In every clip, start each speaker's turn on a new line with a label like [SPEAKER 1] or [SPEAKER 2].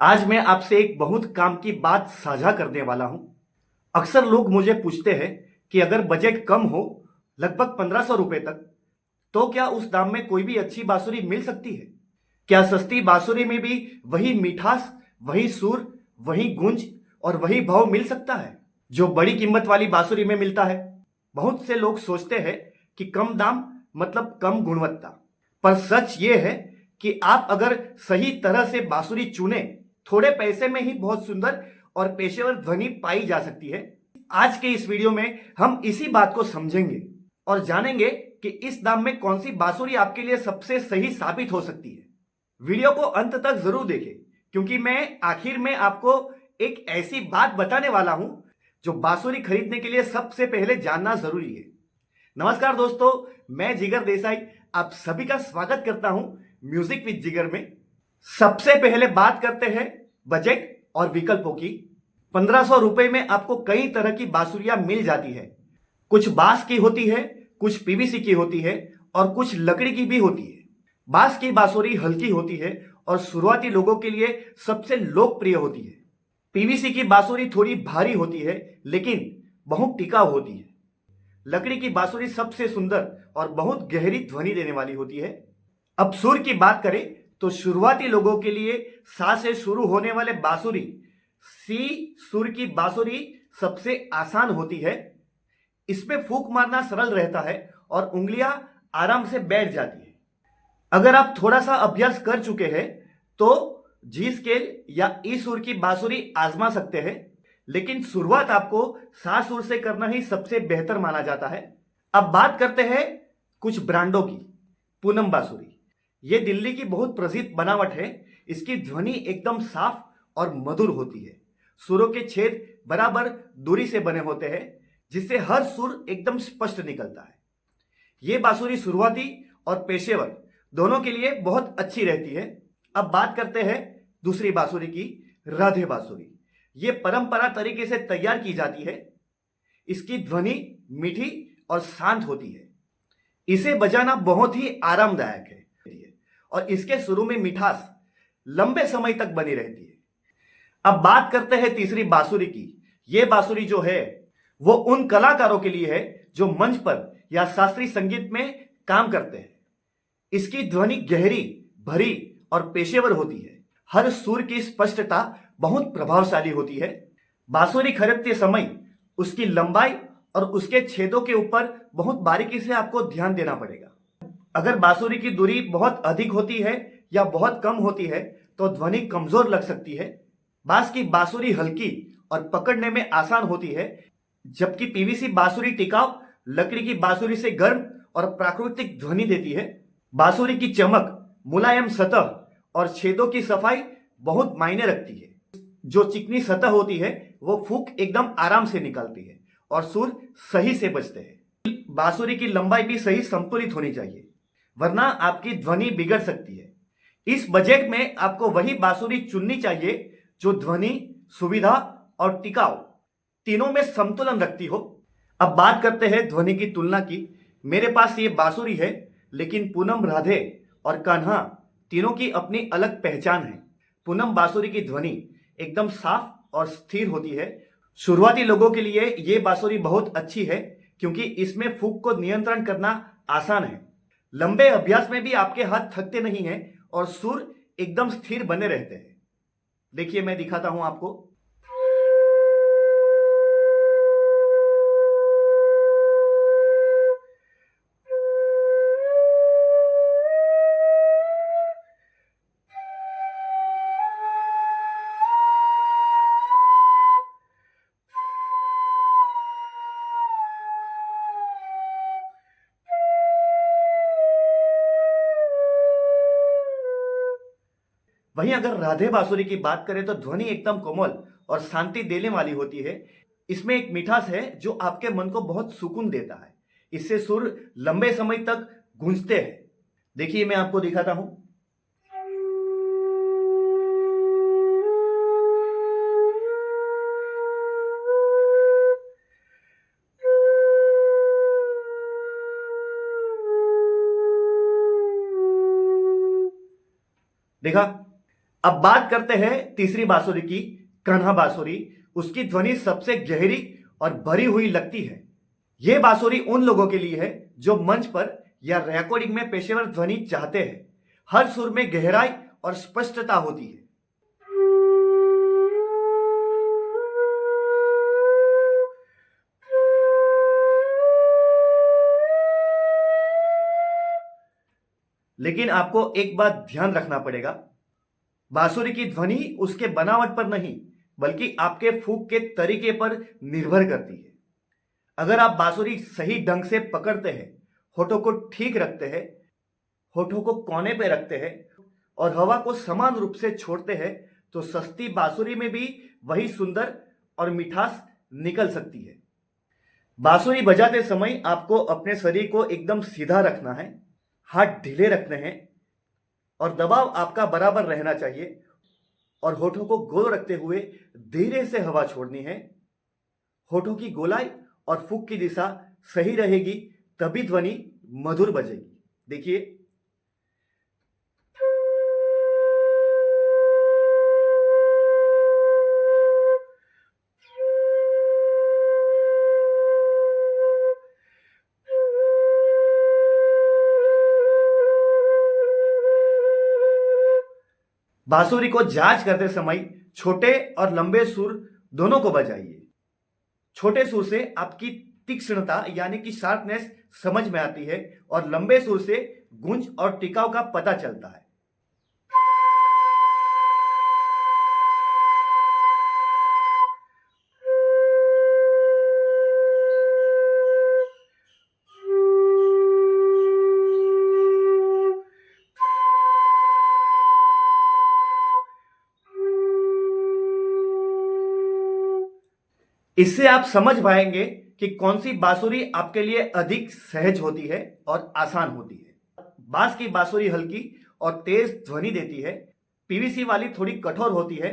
[SPEAKER 1] आज मैं आपसे एक बहुत काम की बात साझा करने वाला हूं। अक्सर लोग मुझे पूछते हैं कि अगर बजट कम हो, लगभग 1500 रुपए तक, तो क्या उस दाम में कोई भी अच्छी बांसुरी मिल सकती है? क्या सस्ती बांसुरी में भी वही मिठास, वही सुर, वही गूंज और वही भाव मिल सकता है जो बड़ी कीमत वाली बांसुरी में मिलता है? बहुत से लोग सोचते हैं कि कम दाम मतलब कम गुणवत्ता, पर सच ये है कि आप अगर सही तरह से बांसुरी चुने, थोड़े पैसे में ही बहुत सुंदर और पेशेवर ध्वनि पाई जा सकती है। आज के इस वीडियो में हम इसी बात को समझेंगे और जानेंगे कि इस दाम में कौन सी बांसुरी आपके लिए सबसे सही साबित हो सकती है। वीडियो को अंत तक जरूर देखें, क्योंकि मैं आखिर में आपको एक ऐसी बात बताने वाला हूं जो बांसुरी खरीदने के लिए सबसे पहले जानना जरूरी है। नमस्कार दोस्तों, मैं जिगर देसाई आप सभी का स्वागत करता हूं म्यूजिक विद जिगर में। सबसे पहले बात करते हैं बजट और विकल्पों की। 1500 रुपए में आपको कई तरह की बांसुरियां मिल जाती है। कुछ बांस की होती है, कुछ पीवीसी की होती है और कुछ लकड़ी की भी होती है। बांस की बांसुरी हल्की होती है और शुरुआती लोगों के लिए सबसे लोकप्रिय होती है। पीवीसी की बांसुरी थोड़ी भारी होती है, लेकिन बहुत टिकाऊ होती है। लकड़ी की बांसुरी सबसे सुंदर और बहुत गहरी ध्वनि देने वाली होती है। अब सुर की बात करें तो शुरुआती लोगों के लिए सा से शुरू होने वाले बांसुरी, सी सुर की बांसुरी सबसे आसान होती है। इसमें फूंक मारना सरल रहता है और उंगलियां आराम से बैठ जाती है। अगर आप थोड़ा सा अभ्यास कर चुके हैं तो जी स्केल या ई सुर की बांसुरी आजमा सकते हैं, लेकिन शुरुआत आपको सा सुर से करना ही सबसे बेहतर माना जाता है। अब बात करते हैं कुछ ब्रांडों की। पूनम बांसुरी, ये दिल्ली की बहुत प्रसिद्ध बनावट है। इसकी ध्वनि एकदम साफ और मधुर होती है। सुरों के छेद बराबर दूरी से बने होते हैं, जिससे हर सुर एकदम स्पष्ट निकलता है। ये बांसुरी शुरुआती और पेशेवर दोनों के लिए बहुत अच्छी रहती है। अब बात करते हैं दूसरी बांसुरी की, राधे बांसुरी। ये परंपरा तरीके से तैयार की जाती है। इसकी ध्वनि मीठी और शांत होती है। इसे बजाना बहुत ही आरामदायक है और इसके सुरों में मिठास लंबे समय तक बनी रहती है। अब बात करते हैं तीसरी बांसुरी की। यह बांसुरी जो है वो उन कलाकारों के लिए है जो मंच पर या शास्त्रीय संगीत में काम करते हैं। इसकी ध्वनि गहरी, भरी और पेशेवर होती है। हर सुर की स्पष्टता बहुत प्रभावशाली होती है। बांसुरी खरीदते समय उसकी लंबाई और उसके छेदों के ऊपर बहुत बारीकी से आपको ध्यान देना पड़ेगा। अगर बांसुरी की दूरी बहुत अधिक होती है या बहुत कम होती है तो ध्वनि कमजोर लग सकती है। बांस की बांसुरी हल्की और पकड़ने में आसान होती है, जबकि पीवीसी बांसुरी टिकाऊ, लकड़ी की बांसुरी से गर्म और प्राकृतिक ध्वनि देती है। बांसुरी की चमक, मुलायम सतह और छेदों की सफाई बहुत मायने रखती है। जो चिकनी सतह होती है वो फूंक एकदम आराम से निकलती है और सुर सही से बजते हैं। बांसुरी की लंबाई भी सही संतुलित होनी चाहिए, वरना आपकी ध्वनि बिगड़ सकती है। इस बजट में आपको वही बांसुरी चुननी चाहिए जो ध्वनि, सुविधा और टिकाऊ तीनों में संतुलन रखती हो। अब बात करते हैं ध्वनि की तुलना की। मेरे पास ये बांसुरी है, लेकिन पूनम, राधे और कान्हा तीनों की अपनी अलग पहचान है। पूनम बांसुरी की ध्वनि एकदम साफ और स्थिर होती है। शुरुआती लोगों के लिए ये बांसुरी बहुत अच्छी है, क्योंकि इसमें फूंक को नियंत्रण करना आसान है। लंबे अभ्यास में भी आपके हाथ थकते नहीं हैं और सुर एकदम स्थिर बने रहते हैं। देखिए, मैं दिखाता हूं आपको। वहीं अगर राधे बांसुरी की बात करें तो ध्वनि एकदम कोमल और शांति देने वाली होती है। इसमें एक मिठास है जो आपके मन को बहुत सुकून देता है। इससे सुर लंबे समय तक गूंजते हैं। देखिए, मैं आपको दिखाता हूं। देखा, अब बात करते हैं तीसरी बांसुरी की, कान्हा बांसुरी। उसकी ध्वनि सबसे गहरी और भरी हुई लगती है। यह बांसुरी उन लोगों के लिए है जो मंच पर या रिकॉर्डिंग में पेशेवर ध्वनि चाहते हैं। हर सुर में गहराई और स्पष्टता होती है। लेकिन आपको एक बात ध्यान रखना पड़ेगा, बांसुरी की ध्वनि उसके बनावट पर नहीं बल्कि आपके फूंक के तरीके पर निर्भर करती है। अगर आप बांसुरी सही ढंग से पकड़ते हैं, होठों को ठीक रखते हैं, होठों को कोने पे रखते हैं और हवा को समान रूप से छोड़ते हैं, तो सस्ती बांसुरी में भी वही सुंदर और मिठास निकल सकती है। बांसुरी बजाते समय आपको अपने शरीर को एकदम सीधा रखना है, हाथ ढीले रखने हैं और दबाव आपका बराबर रहना चाहिए और होठों को गोल रखते हुए धीरे से हवा छोड़नी है। होठों की गोलाई और फूंक की दिशा सही रहेगी, तभी ध्वनि मधुर बजेगी। देखिए, बांसुरी को जांच करते समय छोटे और लंबे सुर दोनों को बजाइए। छोटे सुर से आपकी तीक्ष्णता यानी कि शार्पनेस समझ में आती है और लंबे सुर से गूंज और टिकाव का पता चलता है। इससे आप समझ पाएंगे कि कौन सी बांसुरी आपके लिए अधिक सहज होती है और आसान होती है। बांस की बांसुरी हल्की और तेज ध्वनि देती है। पीवीसी वाली थोड़ी कठोर होती है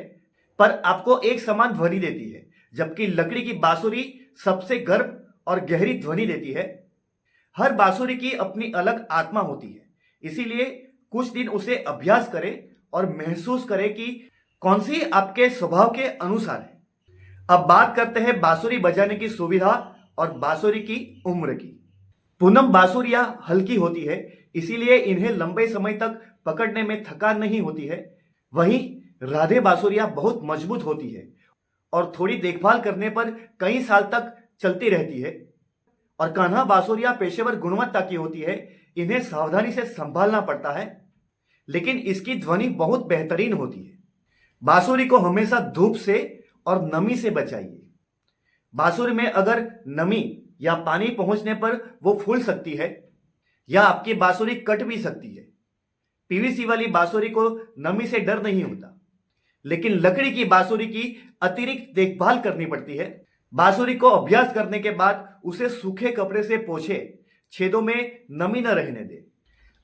[SPEAKER 1] पर आपको एक समान ध्वनि देती है, जबकि लकड़ी की बांसुरी सबसे गर्म और गहरी ध्वनि देती है। हर बांसुरी की अपनी अलग आत्मा होती है, इसीलिए कुछ दिन उसे अभ्यास करें और महसूस करें कि कौन सी आपके स्वभाव के अनुसार है। अब बात करते हैं बांसुरी बजाने की सुविधा और बांसुरी की उम्र की। पूनम बांसुरियां हल्की होती है, इसीलिए इन्हें लंबे समय तक पकड़ने में थकान नहीं होती है। वहीं राधे बांसुरियां बहुत मजबूत होती है और थोड़ी देखभाल करने पर कई साल तक चलती रहती है। और कान्हा बांसुरियां पेशेवर गुणवत्ता की होती है, इन्हें सावधानी से संभालना पड़ता है, लेकिन इसकी ध्वनि बहुत बेहतरीन होती है। बांसुरी को हमेशा धूप से और नमी से बचाइए। बांसुरी में अगर नमी या पानी पहुंचने पर वो फूल सकती है या आपकी बांसुरी कट भी सकती है। पीवीसी वाली बांसुरी को नमी से डर नहीं होता, लेकिन लकड़ी की बांसुरी की अतिरिक्त देखभाल करनी पड़ती है। बांसुरी को अभ्यास करने के बाद उसे सूखे कपड़े से पोंछे, छेदों में नमी न रहने दे।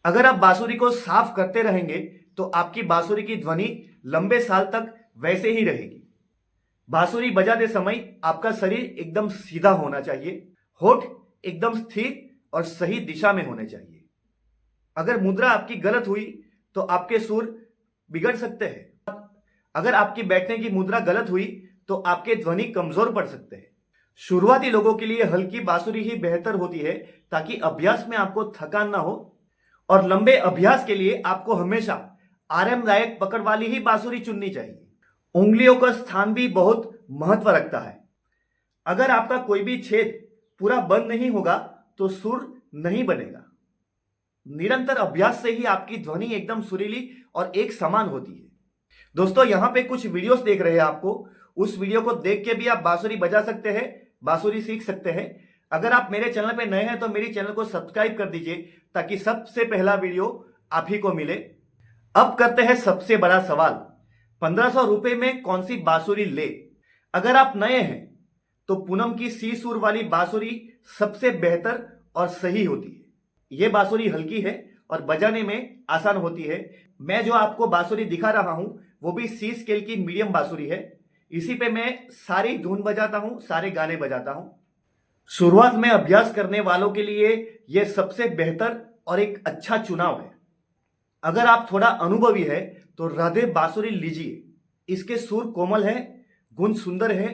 [SPEAKER 1] अगर आप बांसुरी को साफ करते रहेंगे तो आपकी बांसुरी की ध्वनि लंबे साल तक वैसे ही रहेगी। बांसुरी बजाते समय आपका शरीर एकदम सीधा होना चाहिए, होठ एकदम स्थिर और सही दिशा में होने चाहिए। अगर मुद्रा आपकी गलत हुई तो आपके सुर बिगड़ सकते हैं। अगर आपकी बैठने की मुद्रा गलत हुई तो आपके ध्वनि कमजोर पड़ सकते हैं। शुरुआती लोगों के लिए हल्की बांसुरी ही बेहतर होती है, ताकि अभ्यास में आपको थकान ना हो। और लंबे अभ्यास के लिए आपको हमेशा आरामदायक पकड़ वाली ही बांसुरी चुननी चाहिए। उंगलियों का स्थान भी बहुत महत्व रखता है। अगर आपका कोई भी छेद पूरा बंद नहीं होगा तो सुर नहीं बनेगा। निरंतर अभ्यास से ही आपकी ध्वनि एकदम सुरीली और एक समान होती है। दोस्तों, यहां पे कुछ वीडियोस देख रहे हैं आपको, उस वीडियो को देख के भी आप बांसुरी बजा सकते हैं, बांसुरी सीख सकते हैं। अगर आप मेरे चैनल पे नए हैं तो मेरे चैनल को सब्सक्राइब कर दीजिए, ताकि सबसे पहला वीडियो आप ही को मिले। अब करते हैं सबसे बड़ा सवाल, 1500 रुपए में कौन सी बांसुरी ले। अगर आप नए हैं तो पूनम की सी सुर वाली बांसुरी सबसे बेहतर और सही होती है। यह बांसुरी हल्की है और बजाने में आसान होती है। मैं जो आपको बांसुरी दिखा रहा हूं वो भी सी स्केल की मीडियम बांसुरी है। इसी पे मैं सारी धुन बजाता हूं, सारे गाने बजाता हूं। शुरुआत में अभ्यास करने वालों के लिए यह सबसे बेहतर और एक अच्छा चुनाव है। अगर आप थोड़ा अनुभवी है तो राधे बांसुरी लीजिए। इसके सुर कोमल है, गुण सुंदर है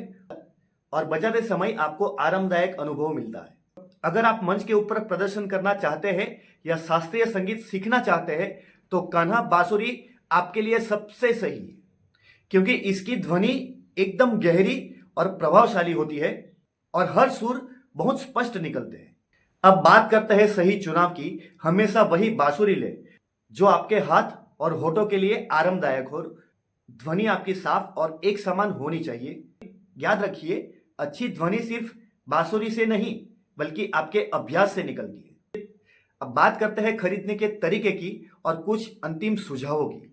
[SPEAKER 1] और बजाते समय आपको आरामदायक अनुभव मिलता है। अगर आप मंच के ऊपर प्रदर्शन करना चाहते हैं या शास्त्रीय संगीत सीखना चाहते हैं तो कान्हा बांसुरी आपके लिए सबसे सही है, क्योंकि इसकी ध्वनि एकदम गहरी और प्रभावशाली होती है और हर सुर बहुत स्पष्ट निकलते हैं। अब बात करते हैं सही चुनाव की। हमेशा वही बांसुरी ले जो आपके हाथ और होठों के लिए आरामदायक हो। ध्वनि आपकी साफ और एक समान होनी चाहिए। याद रखिए, अच्छी ध्वनि सिर्फ बांसुरी से नहीं बल्कि आपके अभ्यास से निकलती है। अब बात करते हैं खरीदने के तरीके की और कुछ अंतिम सुझावों की।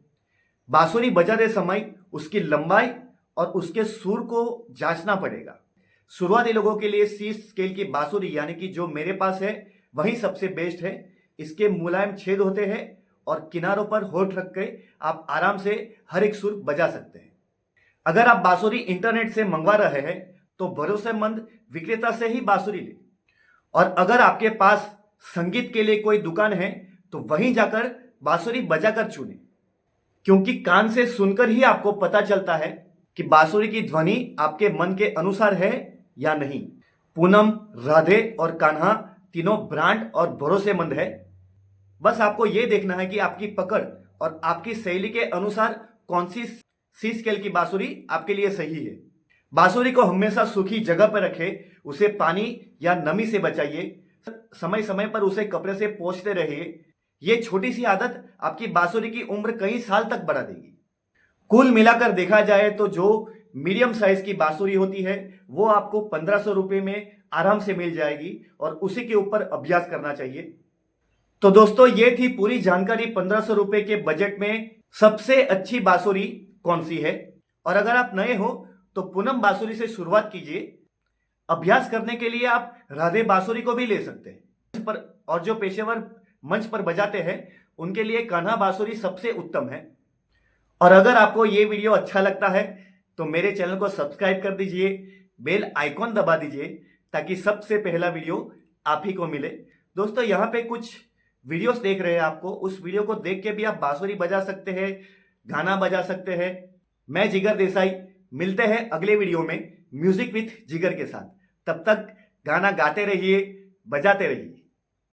[SPEAKER 1] बांसुरी बजाते समय उसकी लंबाई और उसके सुर को जांचना पड़ेगा। शुरुआती लोगों के लिए सी स्केल की बांसुरी यानी कि जो मेरे पास है वही सबसे बेस्ट है। इसके मुलायम छेद होते हैं और किनारों पर होठ रख के आप आराम से हर एक सुर बजा सकते हैं। अगर आप बांसुरी इंटरनेट से मंगवा रहे हैं तो भरोसेमंद विक्रेता से ही बांसुरी लें, और अगर आपके पास संगीत के लिए कोई दुकान है तो वहीं जाकर बांसुरी बजाकर चुनें, क्योंकि कान से सुनकर ही आपको पता चलता है कि बांसुरी की ध्वनि आपके मन के अनुसार है या नहीं। पूनम, राधे और कान्हा तीनों ब्रांड और भरोसेमंद है। बस आपको यह देखना है कि आपकी पकड़ और आपकी शैली के अनुसार कौन सी सी स्केल की बांसुरी आपके लिए सही है। बांसुरी को हमेशा सूखी जगह पर रखें, उसे पानी या नमी से बचाइए, समय समय पर उसे कपड़े से पोंछते रहिए। यह छोटी सी आदत आपकी बांसुरी की उम्र कई साल तक बढ़ा देगी। कुल मिलाकर देखा जाए तो जो मीडियम साइज की बांसुरी होती है वो आपको 1500 रुपये में आराम से मिल जाएगी और उसी के ऊपर अभ्यास करना चाहिए। तो दोस्तों, ये थी पूरी जानकारी 1500 रुपये के बजट में सबसे अच्छी बांसुरी कौन सी है। और अगर आप नए हो तो पूनम बांसुरी से शुरुआत कीजिए। अभ्यास करने के लिए आप राधे बांसुरी को भी ले सकते हैं पर, और जो पेशेवर मंच पर बजाते हैं उनके लिए कान्हा बांसुरी सबसे उत्तम है। और अगर आपको ये वीडियो अच्छा लगता है तो मेरे चैनल को सब्सक्राइब कर दीजिए, बेल आइकॉन दबा दीजिए ताकि सबसे पहला वीडियो आप ही को मिले। दोस्तों, यहाँ पे कुछ वीडियोस देख रहे हैं आपको, उस वीडियो को देख के भी आप बांसुरी बजा सकते हैं, गाना बजा सकते हैं। मैं जिगर देसाई, मिलते हैं अगले वीडियो में म्यूजिक विथ जिगर के साथ। तब तक गाना गाते रहिए, बजाते रहिए।